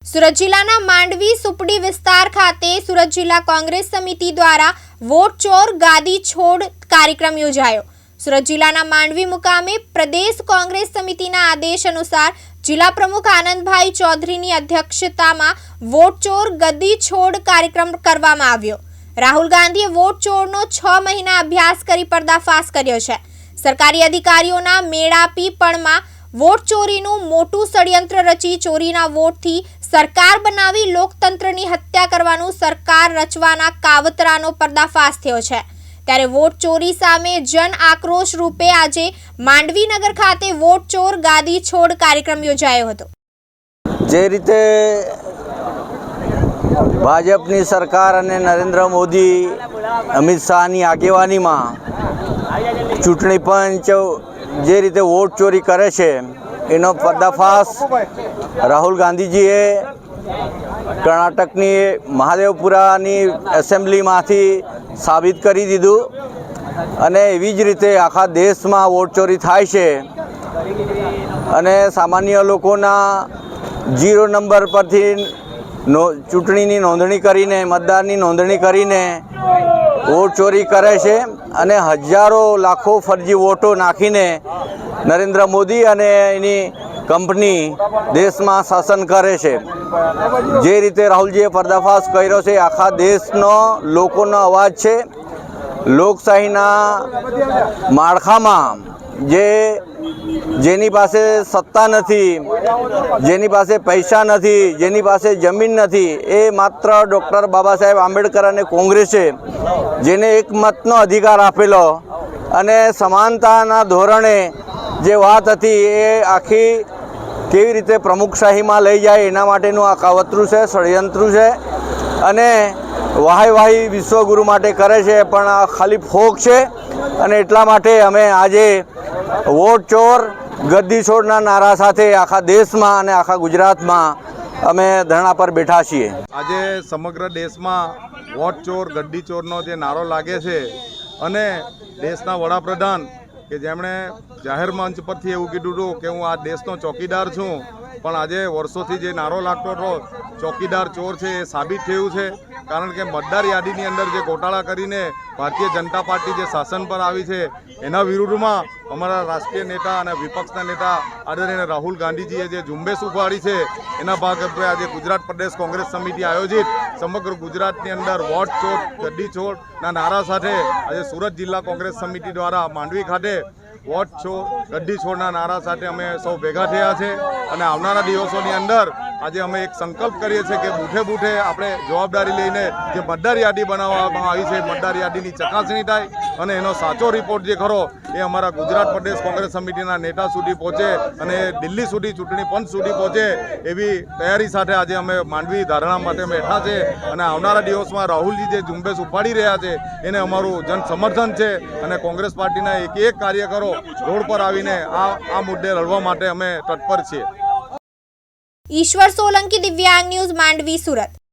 સુરત જિલ્લાના માંડવી સુપડી વિસ્તાર ખાતે સુરત જિલ્લા કોંગ્રેસ સમિતિ દ્વારા વોટ ચોર ગાદી છોડ કાર્યક્રમ યોજાયો। સુરત જિલ્લાના માંડવી મુકામે પ્રદેશ કોંગ્રેસ સમિતિના આદેશ અનુસાર જિલ્લા પ્રમુખ આનંદભાઈ ચૌધરીની અધ્યક્ષતામાં વોટ ચોર ગદ્દી છોડ કાર્યક્રમ કરવામાં આવ્યો। રાહુલ ગાંધીએ વોટ ચોરનો 6 મહિના અભ્યાસ કરી પર્દાફાશ કર્યો છે। સરકારી અધિકારીઓના મેળાપીપણમાં વોટ ચોરીનું મોટું ષડયંત્ર રચી ચોરીના વોટથી સરકાર બનાવી લોકતંત્રની હત્યા કરવાનું સરકાર રચવાના કાવતરાનો પર્દાફાશ થયો છે। ત્યારે વોટ ચોરી સામે જન આક્રોશ રૂપે આજે માંડવી નગર ખાતે વોટ ચોર ગાદી છોડ કાર્યક્રમ યોજાયો હતો। જે રીતે ભાજપની સરકાર અને નરેન્દ્ર મોદી અમિત શાહની આગેવાનીમાં ચૂંટણી પંચ જે રીતે વોટ ચોરી કરે છે એનો પર્દાફાશ રાહુલ ગાંધીજીએ કર્ણાટકની મહાદેવપુરાની એસેમ્બલીમાંથી સાબિત કરી દીધું અને એવી જ રીતે આખા દેશમાં વોટ ચોરી થાય છે અને સામાન્ય લોકોના 0 નંબર પરથી ચૂંટણીની નોંધણી કરીને મતદારની નોંધણી કરીને વોટ ચોરી કરે છે અને હજારો લાખો ફરજી વોટો નાખીને નરેન્દ્ર મોદી અને એની કંપની દેશમાં શાસન કરે છે। જે રીતે રાહુલજીએ પર્દાફાશ કર્યો છે આખા દેશનો લોકોનો અવાજ છે। લોકશાહીના માળખામાં જેની પાસે સત્તા નથી, જેની પાસે પૈસા નથી, જેની પાસે જમીન નથી, એ માત્ર ડૉક્ટર બાબા સાહેબ આંબેડકર અને કોંગ્રેસે જેને એક મતનો અધિકાર આપેલો અને સમાનતાના ધોરણે જે વાત હતી એ આખી કેવી રીતે પ્રમુખશાહીમાં લઈ જાય એના માટેનું આ કાવતરું છે, ષડયંત્ર છે અને વાહી વિશ્વગુરુ માટે કરે છે, પણ આ ખાલી ફોક છે। અને એટલા માટે અમે આજે વોટ ચોર ગદ્દી છોડના નારા સાથે આખા દેશમાં અને આખા ગુજરાતમાં અમે ધરણા પર બેઠા છીએ। આજે સમગ્ર દેશમાં વોટ ચોર ગદ્દી ચોરનો જે નારો લાગે છે અને દેશના વડાપ્રધાન કે જેમણે જાહેર મંચ પરથી એવું કીધું હતું કે હું આ દેશનો ચોકીદાર છું, પણ આજે વર્ષોથી જે નારો લાગતો હતો ચોકીદાર ચોર છે એ સાબિત થયું છે। કારણ કે મતદાર યાદીની અંદર જે ગોટાળા કરીને ભારતીય જનતા પાર્ટી જે શાસન પર આવી છે એના વિરુદ્ધમાં અમારા રાષ્ટ્રીય નેતા અને વિપક્ષના નેતા આદરણીય રાહુલ ગાંધીજીએ જે ઝુંબેશ ઉપાડી છે એના ભાગરૂપે આજે ગુજરાત પ્રદેશ કોંગ્રેસ સમિતિ આયોજિત સમગ્ર ગુજરાતની અંદર વોટ ચોર ગદ્દી છોડના નારા સાથે આજે સુરત જિલ્લા કોંગ્રેસ સમિતિ દ્વારા માંડવી ખાતે વોટ ચોર ગદ્દી છોડના નારા સાથે અમે સૌ ભેગા થયા છે અને આવનારા દિવસોની અંદર આજે અમે એક સંકલ્પ કરીએ છીએ કે બૂથે બૂથે આપણે જવાબદારી લઈને જે મતદાર યાદી બનાવવામાં આવી છે મતદાર યાદીની ચકાસણી થાય અને એનો સાચો રિપોર્ટ જે ખરો એ અમારા ગુજરાત પ્રદેશ કોંગ્રેસ સમિતિના નેતા સુધી પહોંચે અને દિલ્હી સુધી ચૂંટણી પંચ સુધી પહોંચે એવી તૈયારી સાથે આજે અમે માંડવી ધારણા માટે બેઠા છે અને આવનારા દિવસમાં રાહુલજી જે ઝુંબેશ ઉપાડી રહ્યા છે એને અમારું જન સમર્થન છે અને કોંગ્રેસ પાર્ટીના એક કાર્યકરો રોડ પર આવીને આ મુદ્દે લડવા માટે અમે તત્પર છીએ। ઈશ્વર સોલંકી, દિવ્યાંગ ન્યૂઝ, માંડવી, સુરત।